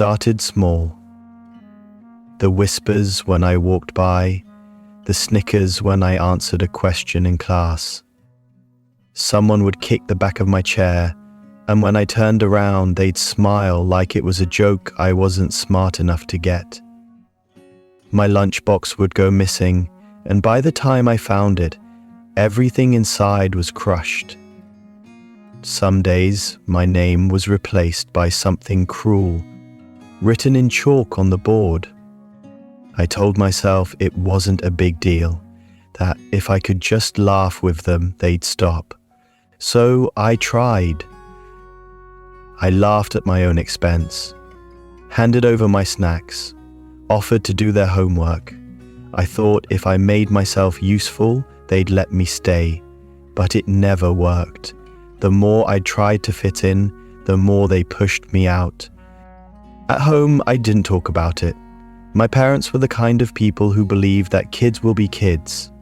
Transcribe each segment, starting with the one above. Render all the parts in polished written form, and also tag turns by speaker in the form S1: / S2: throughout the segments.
S1: started small. The whispers when I walked by, the snickers when I answered a question in class. Someone would kick the back of my chair, and when I turned around, they'd smile like it was a joke I wasn't smart enough to get. My lunchbox would go missing, and by the time I found it, everything inside was crushed. Some days, my name was replaced by something cruel, written in chalk on the board. I told myself it wasn't a big deal, that if I could just laugh with them, they'd stop. So I tried. I laughed at my own expense, handed over my snacks, offered to do their homework. I thought if I made myself useful, they'd let me stay, but it never worked. The more I tried to fit in, the more they pushed me out. At home, I didn't talk about it. My parents were the kind of people who believe that kids will be kids.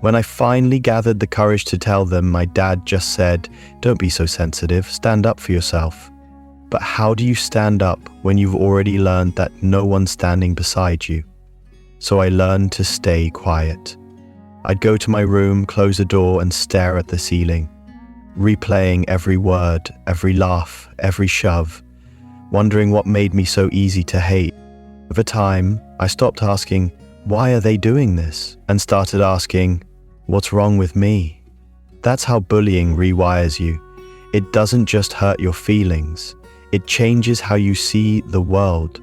S1: When I finally gathered the courage to tell them, my dad just said, "Don't be so sensitive, stand up for yourself." But how do you stand up when you've already learned that no one's standing beside you? So I learned to stay quiet. I'd go to my room, close the door, and stare at the ceiling, replaying every word, every laugh, every shove, wondering what made me so easy to hate. Over time, I stopped asking, "Why are they doing this?" and started asking, "What's wrong with me?" That's how bullying rewires you. It doesn't just hurt your feelings, it changes how you see the world.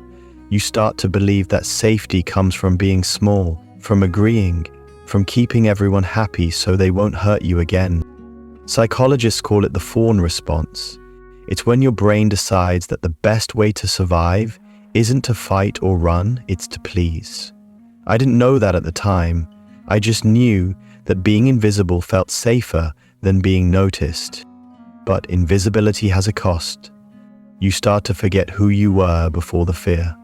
S1: You start to believe that safety comes from being small, from agreeing, from keeping everyone happy so they won't hurt you again. Psychologists call it the fawn response. It's when your brain decides that the best way to survive isn't to fight or run, it's to please. I didn't know that at the time. I just knew that being invisible felt safer than being noticed. But invisibility has a cost. You start to forget who you were before the fear.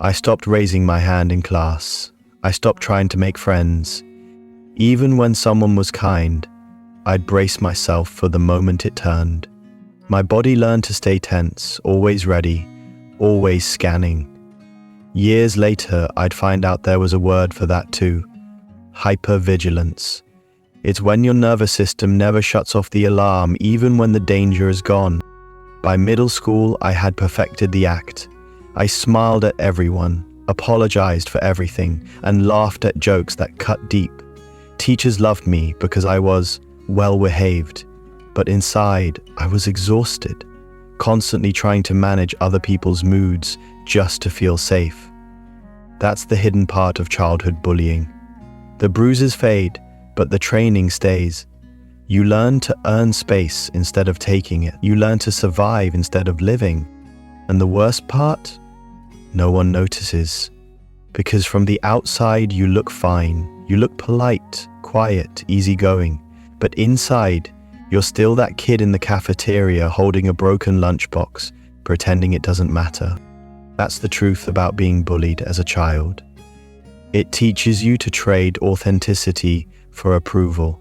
S1: I stopped raising my hand in class. I stopped trying to make friends. Even when someone was kind, I'd brace myself for the moment it turned. My body learned to stay tense, always ready, always scanning. Years later, I'd find out there was a word for that too. Hypervigilance. It's when your nervous system never shuts off the alarm even when the danger is gone. By middle school, I had perfected the act. I smiled at everyone, apologized for everything, and laughed at jokes that cut deep. Teachers loved me because I was well-behaved, but inside, I was exhausted, constantly trying to manage other people's moods just to feel safe. That's the hidden part of childhood bullying. The bruises fade, but the training stays. You learn to earn space instead of taking it. You learn to survive instead of living. And the worst part? No one notices. Because from the outside you look fine. You look polite, quiet, easygoing. But inside, you're still that kid in the cafeteria holding a broken lunchbox, pretending it doesn't matter. That's the truth about being bullied as a child. It teaches you to trade authenticity for approval.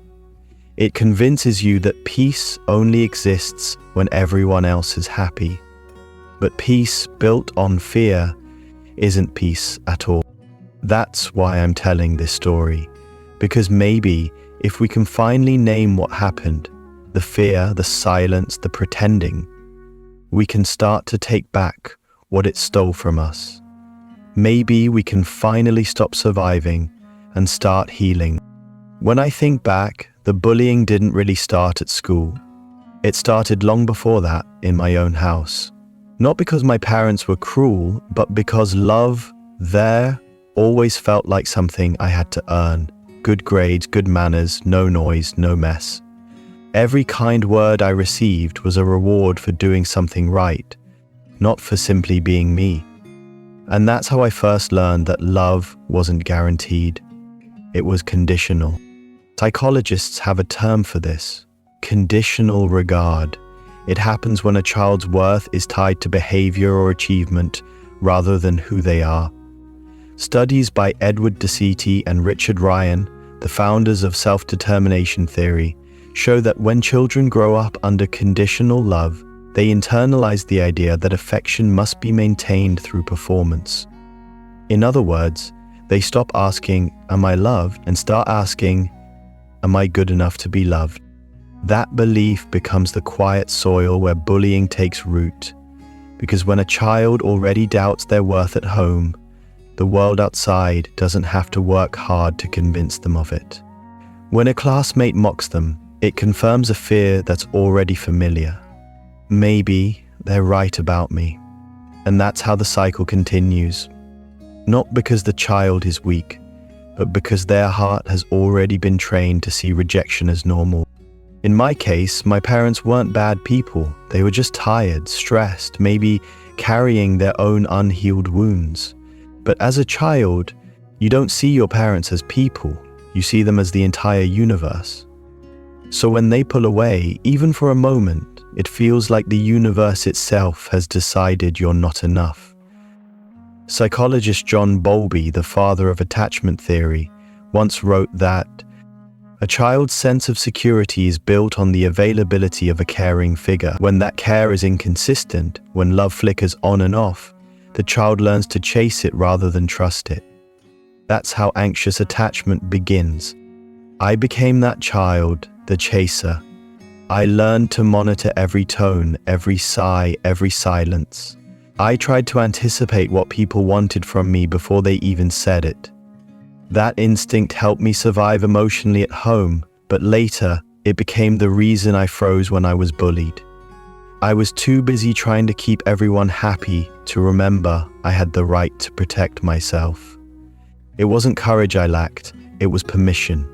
S1: It convinces you that peace only exists when everyone else is happy. But peace built on fear isn't peace at all. That's why I'm telling this story. Because maybe if we can finally name what happened, the fear, the silence, the pretending, we can start to take back what it stole from us. Maybe we can finally stop surviving and start healing. When I think back, the bullying didn't really start at school. It started long before that in my own house. Not because my parents were cruel, but because love there always felt like something I had to earn. Good grades, good manners, no noise, no mess. Every kind word I received was a reward for doing something right, not for simply being me. And that's how I first learned that love wasn't guaranteed. It was conditional. Psychologists have a term for this: conditional regard. It happens when a child's worth is tied to behavior or achievement rather than who they are. Studies by Edward DeCiti and Richard Ryan, the founders of self-determination theory, show that when children grow up under conditional love, They internalize the idea that affection must be maintained through performance. In other words, they stop asking, "Am I loved?" and start asking, "Am I good enough to be loved?" That belief becomes the quiet soil where bullying takes root, because when a child already doubts their worth at home, the world outside doesn't have to work hard to convince them of it. When a classmate mocks them, it confirms a fear that's already familiar. Maybe they're right about me. And that's how the cycle continues. Not because the child is weak, but because their heart has already been trained to see rejection as normal. In my case, my parents weren't bad people. They were just tired, stressed, maybe carrying their own unhealed wounds. But as a child, you don't see your parents as people. You see them as the entire universe. So when they pull away, even for a moment, it feels like the universe itself has decided you're not enough. Psychologist John Bowlby, the father of attachment theory, once wrote that a child's sense of security is built on the availability of a caring figure. When that care is inconsistent, when love flickers on and off, the child learns to chase it rather than trust it. That's how anxious attachment begins. I became that child, the chaser. I learned to monitor every tone, every sigh, every silence. I tried to anticipate what people wanted from me before they even said it. That instinct helped me survive emotionally at home, but later, it became the reason I froze when I was bullied. I was too busy trying to keep everyone happy to remember I had the right to protect myself. It wasn't courage I lacked, it was permission.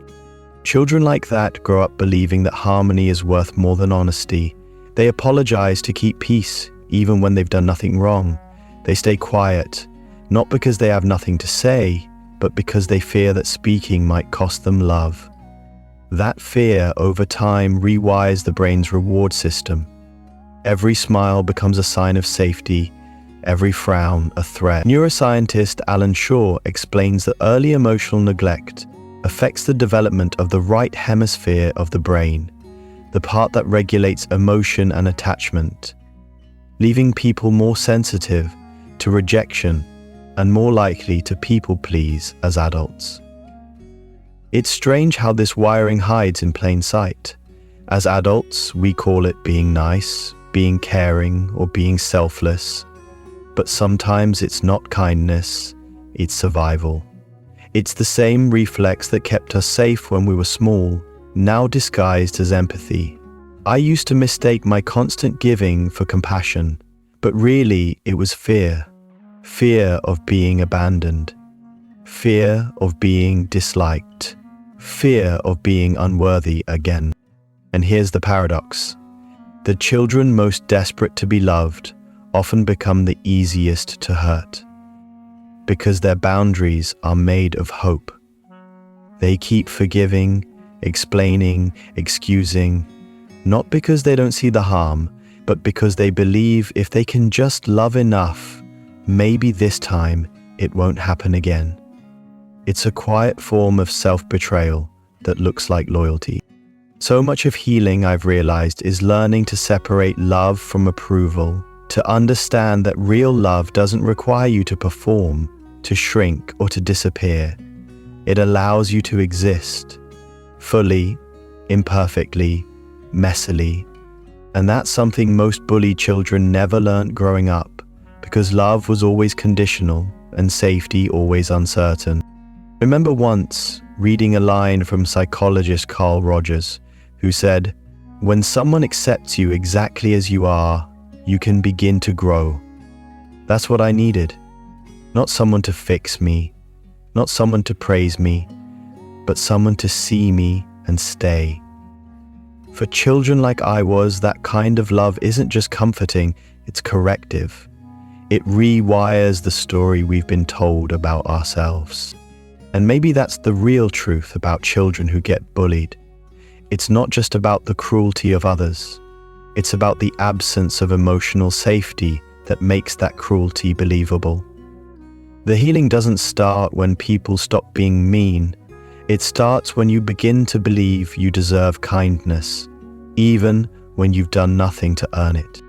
S1: Children like that grow up believing that harmony is worth more than honesty. They apologize to keep peace, even when they've done nothing wrong. They stay quiet, not because they have nothing to say, but because they fear that speaking might cost them love. That fear, over time, rewires the brain's reward system. Every smile becomes a sign of safety, every frown a threat. Neuroscientist Alan Shaw explains that early emotional neglect affects the development of the right hemisphere of the brain, the part that regulates emotion and attachment, leaving people more sensitive to rejection and more likely to people please as adults. It's strange how this wiring hides in plain sight. As adults, we call it being nice, being caring, or being selfless. But sometimes it's not kindness, it's survival. It's the same reflex that kept us safe when we were small, now disguised as empathy. I used to mistake my constant giving for compassion, but really it was fear. Fear of being abandoned. Fear of being disliked. Fear of being unworthy again. And here's the paradox. The children most desperate to be loved often become the easiest to hurt, because their boundaries are made of hope. They keep forgiving, explaining, excusing, not because they don't see the harm, but because they believe if they can just love enough, maybe this time it won't happen again. It's a quiet form of self-betrayal that looks like loyalty. So much of healing, I've realized, is learning to separate love from approval, to understand that real love doesn't require you to perform, to shrink, or to disappear. It allows you to exist, fully, imperfectly, messily. And that's something most bullied children never learned growing up, because love was always conditional and safety always uncertain. Remember once reading a line from psychologist Carl Rogers, who said, "When someone accepts you exactly as you are, you can begin to grow." That's what I needed. Not someone to fix me, not someone to praise me, but someone to see me and stay. For children like I was, that kind of love isn't just comforting, it's corrective. It rewires the story we've been told about ourselves. And maybe that's the real truth about children who get bullied. It's not just about the cruelty of others. It's about the absence of emotional safety that makes that cruelty believable. The healing doesn't start when people stop being mean. It starts when you begin to believe you deserve kindness, even when you've done nothing to earn it.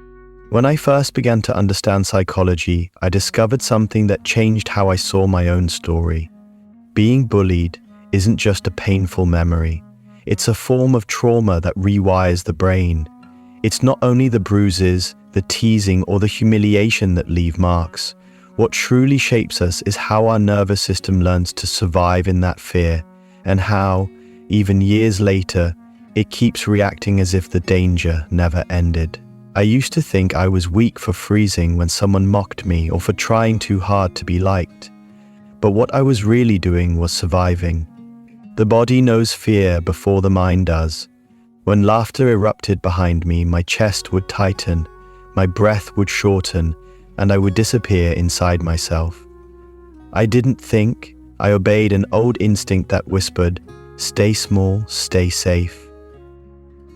S1: When I first began to understand psychology, I discovered something that changed how I saw my own story. Being bullied isn't just a painful memory. It's a form of trauma that rewires the brain. It's not only the bruises, the teasing, or the humiliation that leave marks. What truly shapes us is how our nervous system learns to survive in that fear, and how, even years later, it keeps reacting as if the danger never ended. I used to think I was weak for freezing when someone mocked me or for trying too hard to be liked. But what I was really doing was surviving. The body knows fear before the mind does. When laughter erupted behind me, my chest would tighten, my breath would shorten, and I would disappear inside myself. I didn't think, I obeyed an old instinct that whispered, "Stay small, stay safe."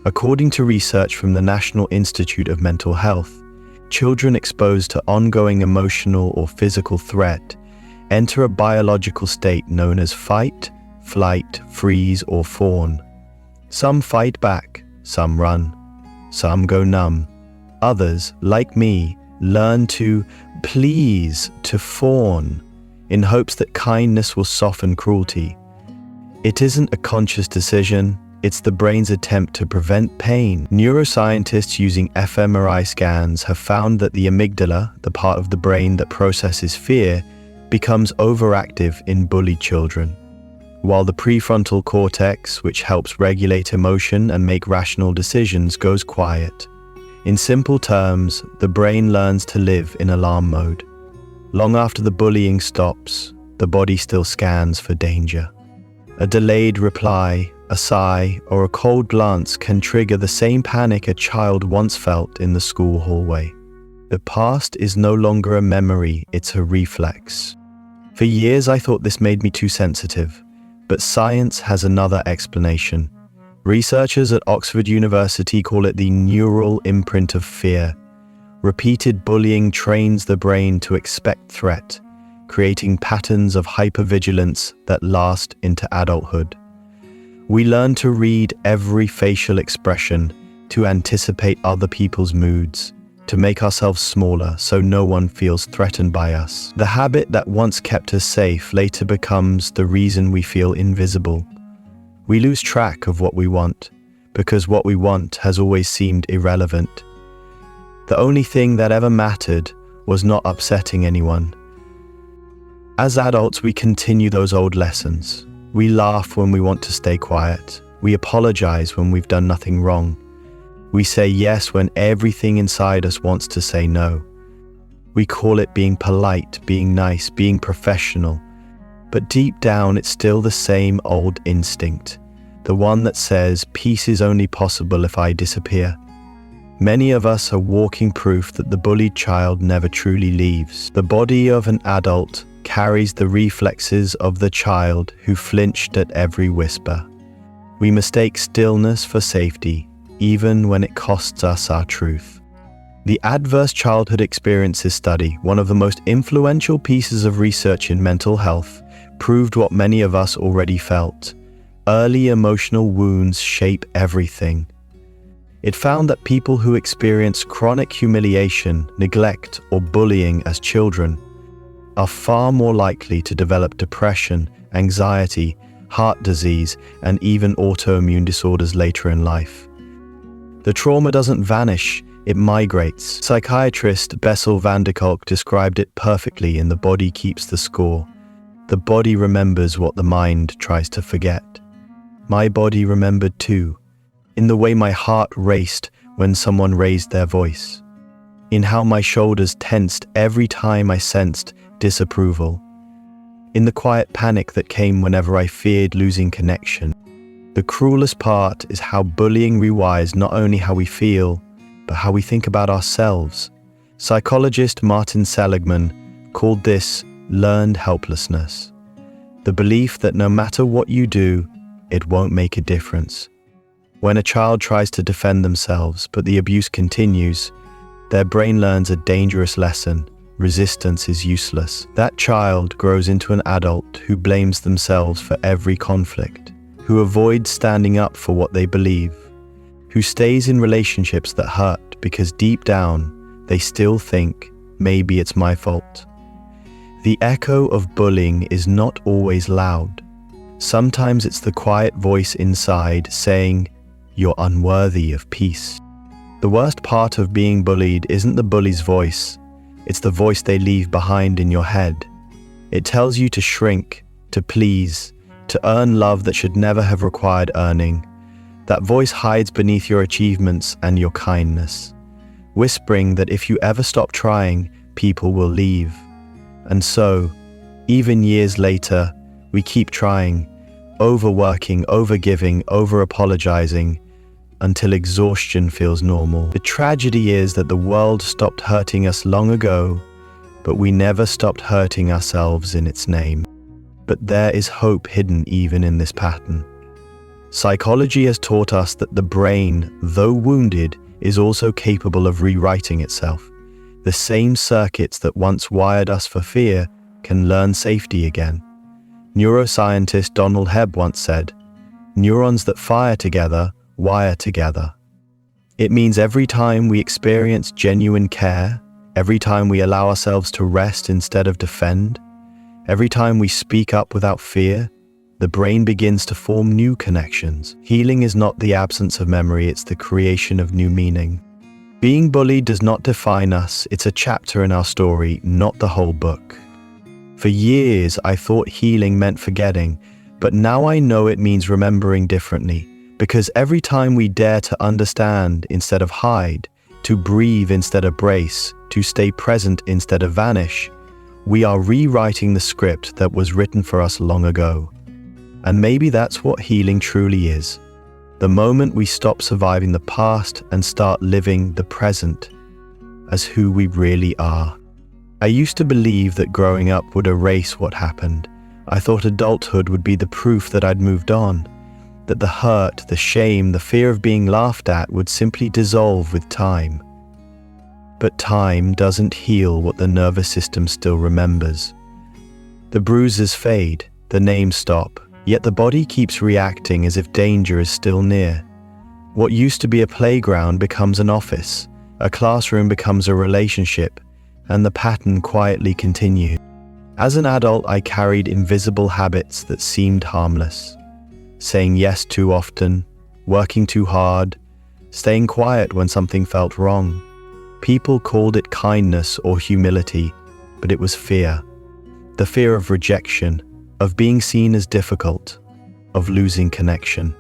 S1: According to research from the National Institute of Mental Health, children exposed to ongoing emotional or physical threat enter a biological state known as fight, flight, freeze, or fawn. Some fight back, some run, some go numb. Others, like me, learn to please, to fawn, in hopes that kindness will soften cruelty. It isn't a conscious decision, it's the brain's attempt to prevent pain. Neuroscientists using fMRI scans have found that the amygdala, the part of the brain that processes fear, becomes overactive in bullied children, while the prefrontal cortex, which helps regulate emotion and make rational decisions, goes quiet. In simple terms, the brain learns to live in alarm mode. Long after the bullying stops, the body still scans for danger. A delayed reply, a sigh, or a cold glance can trigger the same panic a child once felt in the school hallway. The past is no longer a memory, it's a reflex. For years I thought this made me too sensitive, but science has another explanation. Researchers at Oxford University call it the neural imprint of fear. Repeated bullying trains the brain to expect threat, creating patterns of hypervigilance that last into adulthood. We learn to read every facial expression, to anticipate other people's moods, to make ourselves smaller so no one feels threatened by us. The habit that once kept us safe later becomes the reason we feel invisible. We lose track of what we want, because what we want has always seemed irrelevant. The only thing that ever mattered was not upsetting anyone. As adults, we continue those old lessons. We laugh when we want to stay quiet. We apologize when we've done nothing wrong. We say yes when everything inside us wants to say no. We call it being polite, being nice, being professional. But deep down, it's still the same old instinct, the one that says peace is only possible if I disappear. Many of us are walking proof that the bullied child never truly leaves. The body of an adult carries the reflexes of the child who flinched at every whisper. We mistake stillness for safety, even when it costs us our truth. The Adverse Childhood Experiences Study, one of the most influential pieces of research in mental health, proved what many of us already felt. Early emotional wounds shape everything. It found that people who experience chronic humiliation, neglect, or bullying as children are far more likely to develop depression, anxiety, heart disease, and even autoimmune disorders later in life. The trauma doesn't vanish, it migrates. Psychiatrist Bessel van der Kolk described it perfectly in The Body Keeps the Score. The body remembers what the mind tries to forget. My body remembered too, in the way my heart raced when someone raised their voice, in how my shoulders tensed every time I sensed disapproval, in the quiet panic that came whenever I feared losing connection. The cruelest part is how bullying rewires not only how we feel, but how we think about ourselves. Psychologist Martin Seligman called this learned helplessness, the belief that no matter what you do, it won't make a difference. When a child tries to defend themselves, but the abuse continues, their brain learns a dangerous lesson. Resistance is useless. That child grows into an adult who blames themselves for every conflict, who avoids standing up for what they believe, who stays in relationships that hurt because deep down, they still think, maybe it's my fault. The echo of bullying is not always loud. Sometimes it's the quiet voice inside saying, "You're unworthy of peace." The worst part of being bullied isn't the bully's voice, it's the voice they leave behind in your head. It tells you to shrink, to please, to earn love that should never have required earning. That voice hides beneath your achievements and your kindness, whispering that if you ever stop trying, people will leave. And so, even years later, we keep trying, overworking, overgiving, over-apologizing, until exhaustion feels normal. The tragedy is that the world stopped hurting us long ago, but we never stopped hurting ourselves in its name. But there is hope hidden even in this pattern. Psychology has taught us that the brain, though wounded, is also capable of rewriting itself. The same circuits that once wired us for fear can learn safety again. Neuroscientist Donald Hebb once said, "Neurons that fire together wire together." It means every time we experience genuine care, every time we allow ourselves to rest instead of defend, every time we speak up without fear, the brain begins to form new connections. Healing is not the absence of memory, it's the creation of new meaning. Being bullied does not define us, it's a chapter in our story, not the whole book. For years, I thought healing meant forgetting, but now I know it means remembering differently. Because every time we dare to understand instead of hide, to breathe instead of brace, to stay present instead of vanish, we are rewriting the script that was written for us long ago. And maybe that's what healing truly is. The moment we stop surviving the past and start living the present as who we really are. I used to believe that growing up would erase what happened. I thought adulthood would be the proof that I'd moved on. That the hurt, the shame, the fear of being laughed at would simply dissolve with time. But time doesn't heal what the nervous system still remembers. The bruises fade, the names stop, yet the body keeps reacting as if danger is still near. What used to be a playground becomes an office, a classroom becomes a relationship, and the pattern quietly continues. As an adult, I carried invisible habits that seemed harmless. Saying yes too often, working too hard, staying quiet when something felt wrong. People called it kindness or humility, but it was fear. The fear of rejection, of being seen as difficult, of losing connection.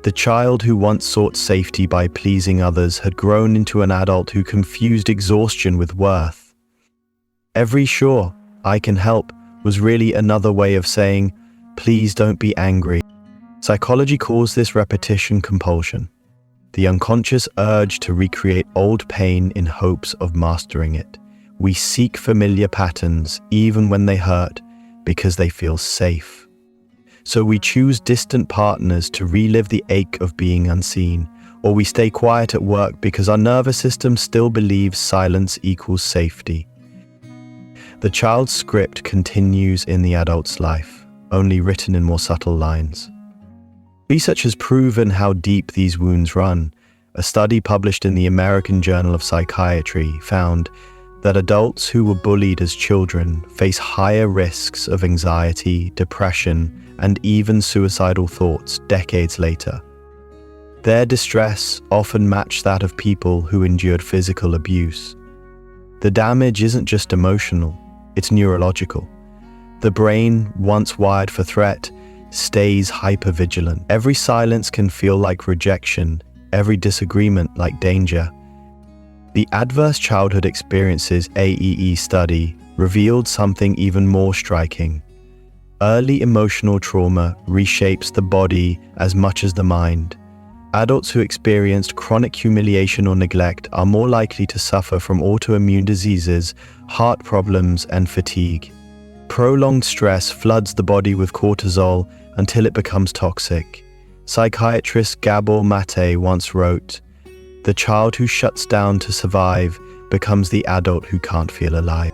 S1: The child who once sought safety by pleasing others had grown into an adult who confused exhaustion with worth. Every "sure, I can help" was really another way of saying, "Please don't be angry." Psychology calls this repetition compulsion, the unconscious urge to recreate old pain in hopes of mastering it. We seek familiar patterns even when they hurt because they feel safe. So we choose distant partners to relive the ache of being unseen, or we stay quiet at work because our nervous system still believes silence equals safety. The child's script continues in the adult's life, only written in more subtle lines. Research has proven how deep these wounds run. A study published in the American Journal of Psychiatry found that adults who were bullied as children face higher risks of anxiety, depression, and even suicidal thoughts decades later. Their distress often matched that of people who endured physical abuse. The damage isn't just emotional, it's neurological. The brain, once wired for threat, stays hypervigilant. Every silence can feel like rejection, every disagreement like danger. The Adverse Childhood Experiences AEE study revealed something even more striking. Early emotional trauma reshapes the body as much as the mind. Adults who experienced chronic humiliation or neglect are more likely to suffer from autoimmune diseases, heart problems, and fatigue. Prolonged stress floods the body with cortisol until it becomes toxic. Psychiatrist Gabor Mate once wrote, "The child who shuts down to survive becomes the adult who can't feel alive."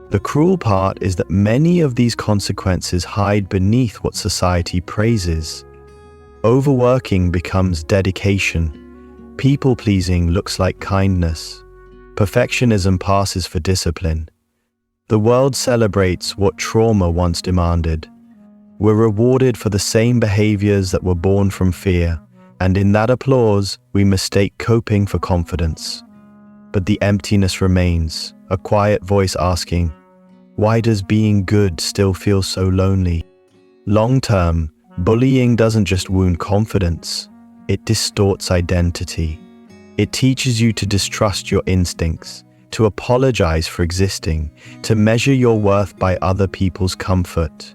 S1: The cruel part is that many of these consequences hide beneath what society praises. Overworking becomes dedication. People-pleasing looks like kindness. Perfectionism passes for discipline. The world celebrates what trauma once demanded. We're rewarded for the same behaviors that were born from fear, and in that applause, we mistake coping for confidence. But the emptiness remains, a quiet voice asking, why does being good still feel so lonely? Long-term, bullying doesn't just wound confidence, it distorts identity. It teaches you to distrust your instincts, to apologize for existing, to measure your worth by other people's comfort.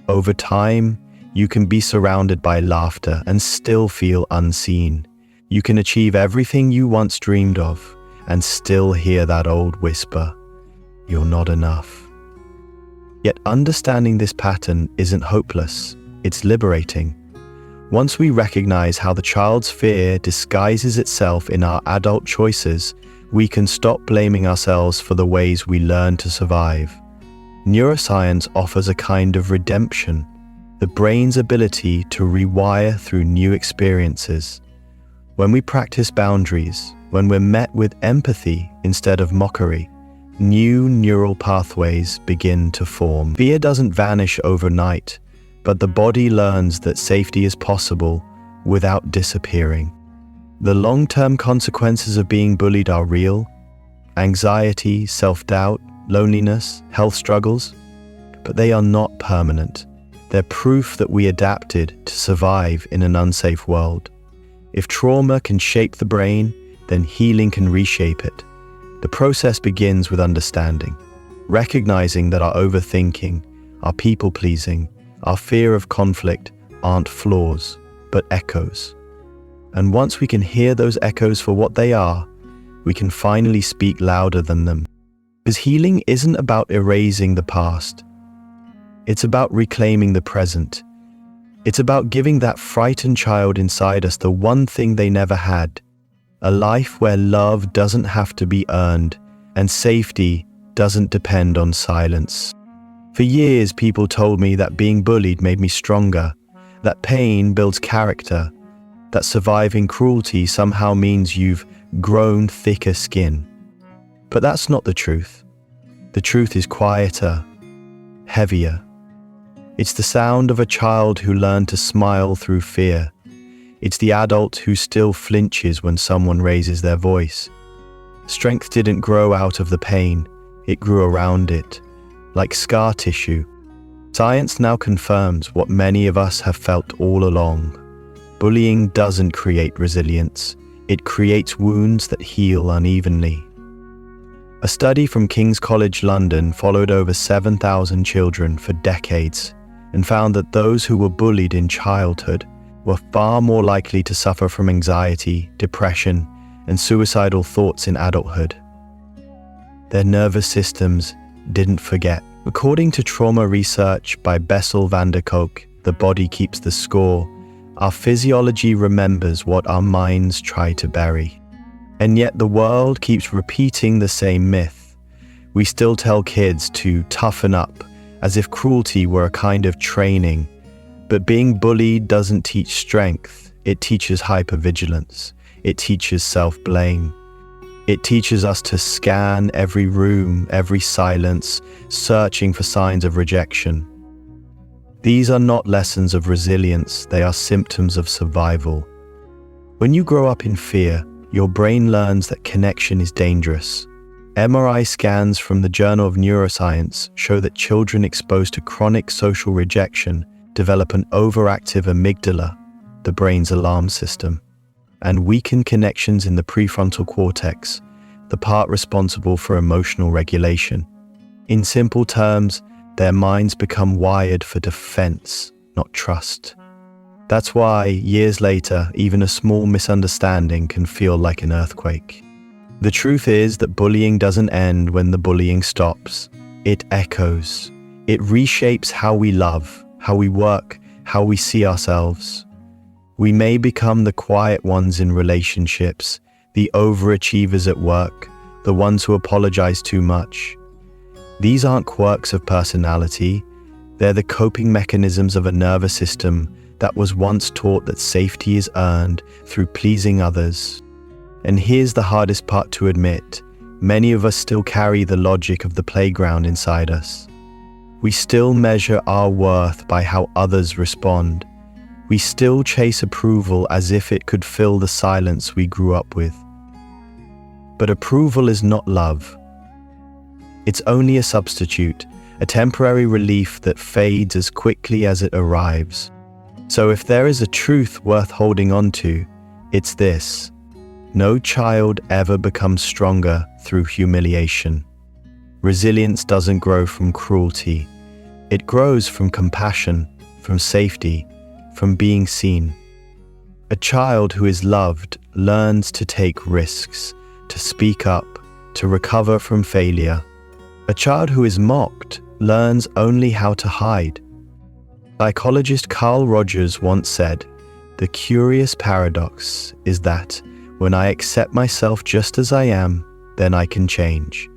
S1: Over time, you can be surrounded by laughter and still feel unseen. You can achieve everything you once dreamed of and still hear that old whisper, "You're not enough." Yet understanding this pattern isn't hopeless, it's liberating. Once we recognize how the child's fear disguises itself in our adult choices, we can stop blaming ourselves for the ways we learn to survive. Neuroscience offers a kind of redemption, the brain's ability to rewire through new experiences. When we practice boundaries, when we're met with empathy instead of mockery, new neural pathways begin to form. Fear doesn't vanish overnight, but the body learns that safety is possible without disappearing. The long-term consequences of being bullied are real: anxiety, self-doubt, loneliness, health struggles, but they are not permanent. They're proof that we adapted to survive in an unsafe world. If trauma can shape the brain, then healing can reshape it. The process begins with understanding, recognizing that our overthinking, our people-pleasing, our fear of conflict aren't flaws, but echoes. And once we can hear those echoes for what they are, we can finally speak louder than them. Because healing isn't about erasing the past. It's about reclaiming the present. It's about giving that frightened child inside us the one thing they never had, a life where love doesn't have to be earned and safety doesn't depend on silence. For years, people told me that being bullied made me stronger, that pain builds character, that surviving cruelty somehow means you've grown thicker skin. But that's not the truth. The truth is quieter, heavier. It's the sound of a child who learned to smile through fear. It's the adult who still flinches when someone raises their voice. Strength didn't grow out of the pain, it grew around it, like scar tissue. Science now confirms what many of us have felt all along. Bullying doesn't create resilience, it creates wounds that heal unevenly. A study from King's College London followed over 7,000 children for decades and found that those who were bullied in childhood were far more likely to suffer from anxiety, depression, and suicidal thoughts in adulthood. Their nervous systems didn't forget. According to trauma research by Bessel van der Kolk, The Body Keeps the Score, our physiology remembers what our minds try to bury. And yet the world keeps repeating the same myth. We still tell kids to toughen up, as if cruelty were a kind of training. But being bullied doesn't teach strength, it teaches hypervigilance, it teaches self-blame. It teaches us to scan every room, every silence, searching for signs of rejection. These are not lessons of resilience, they are symptoms of survival. When you grow up in fear, your brain learns that connection is dangerous. MRI scans from the Journal of Neuroscience show that children exposed to chronic social rejection develop an overactive amygdala, the brain's alarm system, and weaken connections in the prefrontal cortex, the part responsible for emotional regulation. In simple terms, their minds become wired for defense, not trust. That's why, years later, even a small misunderstanding can feel like an earthquake. The truth is that bullying doesn't end when the bullying stops. It echoes. It reshapes how we love, how we work, how we see ourselves. We may become the quiet ones in relationships, the overachievers at work, the ones who apologize too much. These aren't quirks of personality, they're the coping mechanisms of a nervous system that was once taught that safety is earned through pleasing others. And here's the hardest part to admit, Many of us still carry the logic of the playground inside us. We still measure our worth by how others respond. We still chase approval as if it could fill the silence we grew up with. But approval is not love. It's only a substitute, a temporary relief that fades as quickly as it arrives. So if there is a truth worth holding on to, it's this: no child ever becomes stronger through humiliation. Resilience doesn't grow from cruelty. It grows from compassion, from safety, from being seen. A child who is loved learns to take risks, to speak up, to recover from failure. A child who is mocked learns only how to hide. Psychologist Carl Rogers once said, "The curious paradox is that when I accept myself just as I am, then I can change."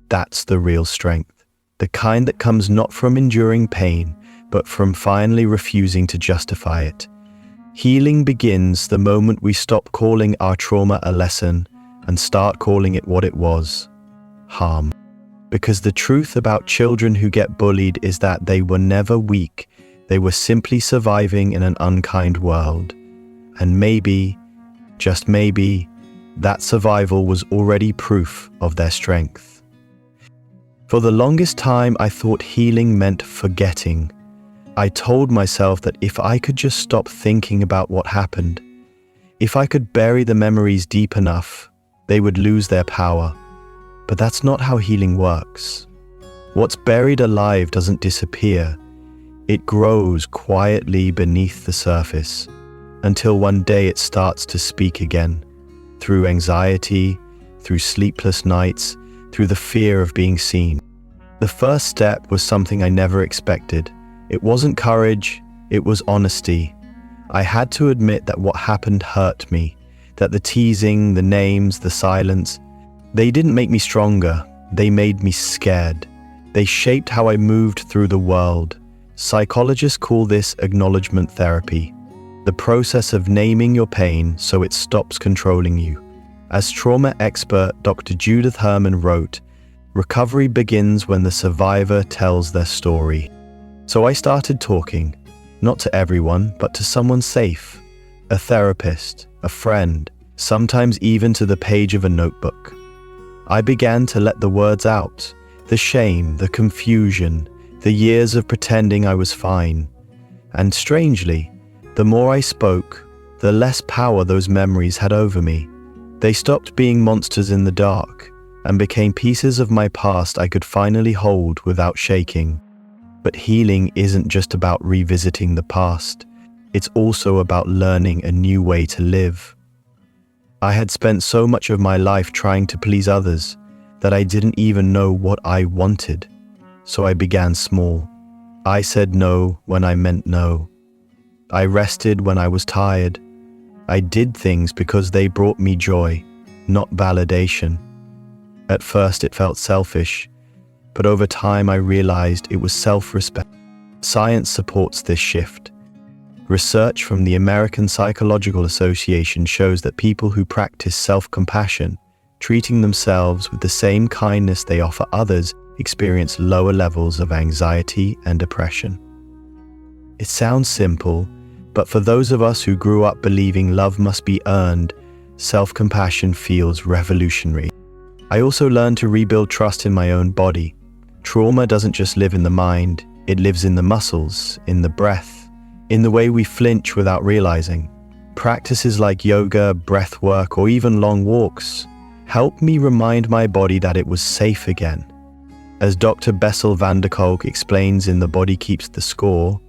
S1: That's the real strength, the kind that comes not from enduring pain, but from finally refusing to justify it. Healing begins the moment we stop calling our trauma a lesson and start calling it what it was: harm. Because the truth about children who get bullied is that they were never weak, they were simply surviving in an unkind world. And maybe, just maybe, that survival was already proof of their strength. For the longest time, I thought healing meant forgetting. I told myself that if I could just stop thinking about what happened, if I could bury the memories deep enough, they would lose their power. But that's not how healing works. What's buried alive doesn't disappear. It grows quietly beneath the surface, until one day it starts to speak again, through anxiety, through sleepless nights, through the fear of being seen. The first step was something I never expected. It wasn't courage, it was honesty. I had to admit that what happened hurt me, that the teasing, the names, the silence, they didn't make me stronger, they made me scared. They shaped how I moved through the world. Psychologists call this acknowledgement therapy, the process of naming your pain so it stops controlling you. As trauma expert Dr. Judith Herman wrote, "Recovery begins when the survivor tells their story." So I started talking, not to everyone, but to someone safe, a therapist, a friend, sometimes even to the page of a notebook. I began to let the words out, the shame, the confusion, the years of pretending I was fine. And strangely, the more I spoke, the less power those memories had over me. They stopped being monsters in the dark and became pieces of my past I could finally hold without shaking. But healing isn't just about revisiting the past. It's also about learning a new way to live. I had spent so much of my life trying to please others that I didn't even know what I wanted. So I began small. I said no when I meant no. I rested when I was tired. I did things because they brought me joy, not validation. At first it felt selfish, but over time I realized it was self-respect. Science supports this shift. Research from the American Psychological Association shows that people who practice self-compassion, treating themselves with the same kindness they offer others, experience lower levels of anxiety and depression. It sounds simple, but for those of us who grew up believing love must be earned, self-compassion feels revolutionary. I also learned to rebuild trust in my own body. Trauma doesn't just live in the mind, it lives in the muscles, in the breath, in the way we flinch without realizing. Practices like yoga, breath work, or even long walks help me remind my body that it was safe again. As Dr. Bessel van der Kolk explains in The Body Keeps the Score,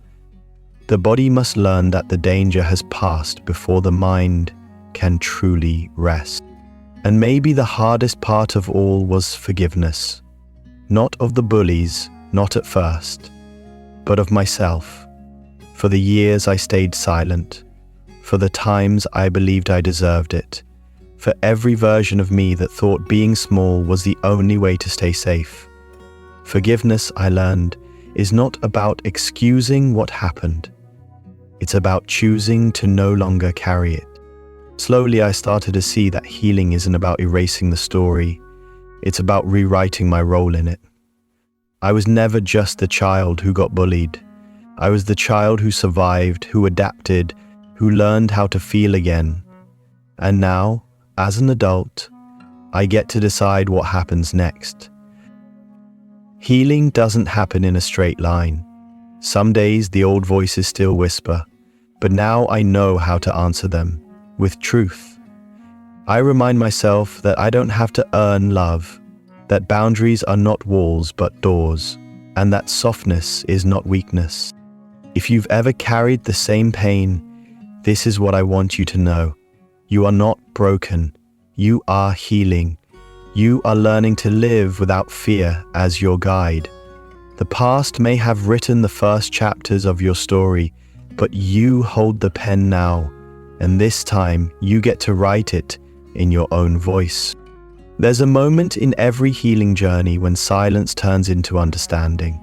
S1: the body must learn that the danger has passed before the mind can truly rest. And maybe the hardest part of all was forgiveness. Not of the bullies, not at first, but of myself. For the years I stayed silent, for the times I believed I deserved it, for every version of me that thought being small was the only way to stay safe. Forgiveness, I learned, is not about excusing what happened. It's about choosing to no longer carry it. Slowly, I started to see that healing isn't about erasing the story. It's about rewriting my role in it. I was never just the child who got bullied. I was the child who survived, who adapted, who learned how to feel again. And now, as an adult, I get to decide what happens next. Healing doesn't happen in a straight line. Some days the old voices still whisper, but now I know how to answer them with truth. I remind myself that I don't have to earn love, that boundaries are not walls but doors, and that softness is not weakness. If you've ever carried the same pain, this is what I want you to know. You are not broken. You are healing. You are learning to live without fear as your guide. The past may have written the first chapters of your story, but you hold the pen now, and this time you get to write it in your own voice. There's a moment in every healing journey when silence turns into understanding.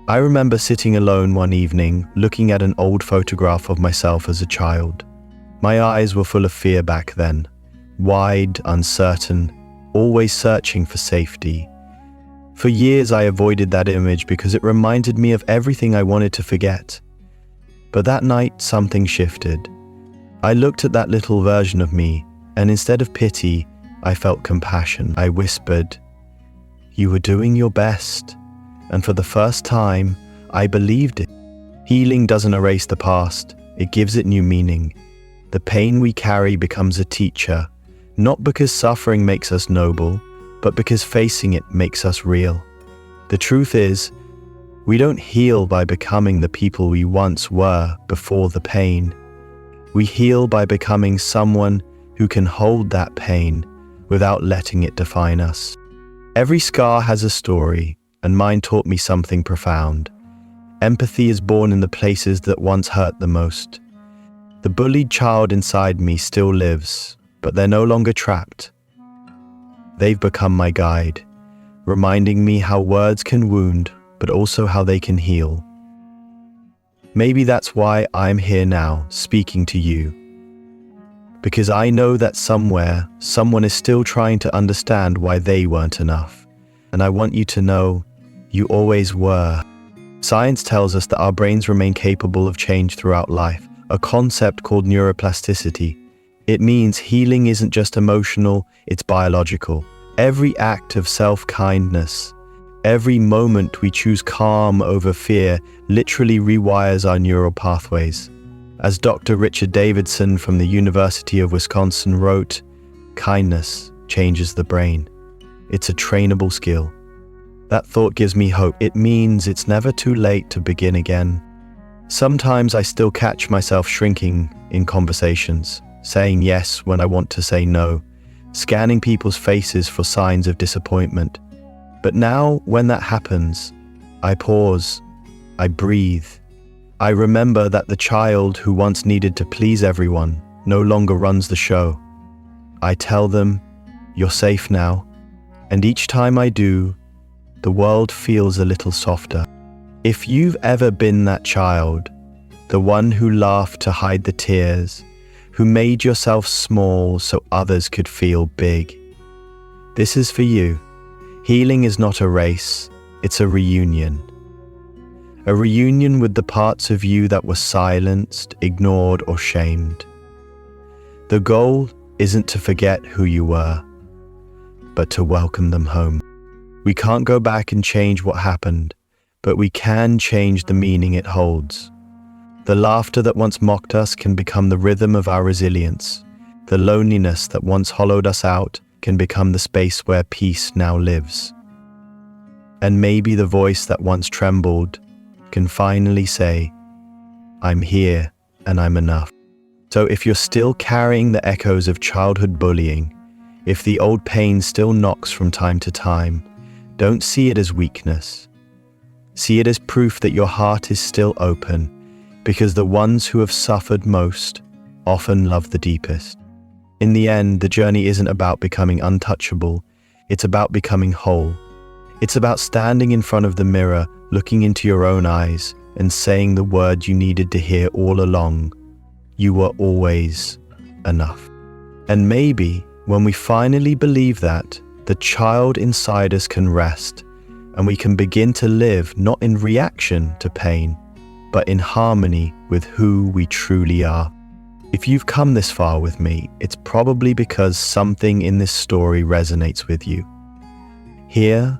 S1: I remember sitting alone one evening, looking at an old photograph of myself as a child. My eyes were full of fear back then, wide, uncertain, always searching for safety. For years I avoided that image because it reminded me of everything I wanted to forget. But that night something shifted. I looked at that little version of me, and instead of pity, I felt compassion. I whispered, "You were doing your best." And for the first time, I believed it. Healing doesn't erase the past, it gives it new meaning. The pain we carry becomes a teacher, not because suffering makes us noble, but because facing it makes us real. The truth is, we don't heal by becoming the people we once were before the pain. We heal by becoming someone who can hold that pain without letting it define us. Every scar has a story, and mine taught me something profound. Empathy is born in the places that once hurt the most. The bullied child inside me still lives, but they're no longer trapped. They've become my guide, reminding me how words can wound, but also how they can heal. Maybe that's why I'm here now, speaking to you. Because I know that somewhere, someone is still trying to understand why they weren't enough. And I want you to know, you always were. Science tells us that our brains remain capable of change throughout life, a concept called neuroplasticity. It means healing isn't just emotional, it's biological. Every act of self-kindness, every moment we choose calm over fear, literally rewires our neural pathways. As Dr. Richard Davidson from the University of Wisconsin wrote, kindness changes the brain. It's a trainable skill. That thought gives me hope. It means it's never too late to begin again. Sometimes I still catch myself shrinking in conversations, saying yes when I want to say no, scanning people's faces for signs of disappointment. But now, when that happens, I pause, I breathe. I remember that the child who once needed to please everyone no longer runs the show. I tell them, "You're safe now." And each time I do, the world feels a little softer. If you've ever been that child, the one who laughed to hide the tears, who made yourself small so others could feel big, this is for you. Healing is not a race, it's a reunion. A reunion with the parts of you that were silenced, ignored, or shamed. The goal isn't to forget who you were, but to welcome them home. We can't go back and change what happened, but we can change the meaning it holds. The laughter that once mocked us can become the rhythm of our resilience. The loneliness that once hollowed us out can become the space where peace now lives. And maybe the voice that once trembled can finally say, "I'm here and I'm enough." So if you're still carrying the echoes of childhood bullying, if the old pain still knocks from time to time, don't see it as weakness. See it as proof that your heart is still open, because the ones who have suffered most often love the deepest. In the end, the journey isn't about becoming untouchable, it's about becoming whole. It's about standing in front of the mirror, looking into your own eyes, and saying the word you needed to hear all along. You were always enough. And maybe, when we finally believe that, the child inside us can rest, and we can begin to live not in reaction to pain, but in harmony with who we truly are. If you've come this far with me, it's probably because something in this story resonates with you. Here,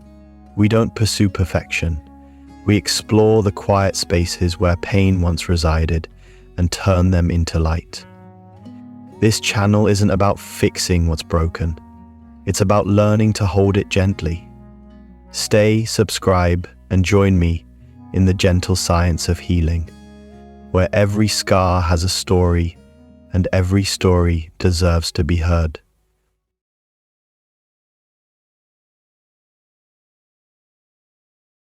S1: we don't pursue perfection. We explore the quiet spaces where pain once resided and turn them into light. This channel isn't about fixing what's broken. It's about learning to hold it gently. Stay, subscribe, and join me in the gentle science of healing, where every scar has a story and every story deserves to be heard.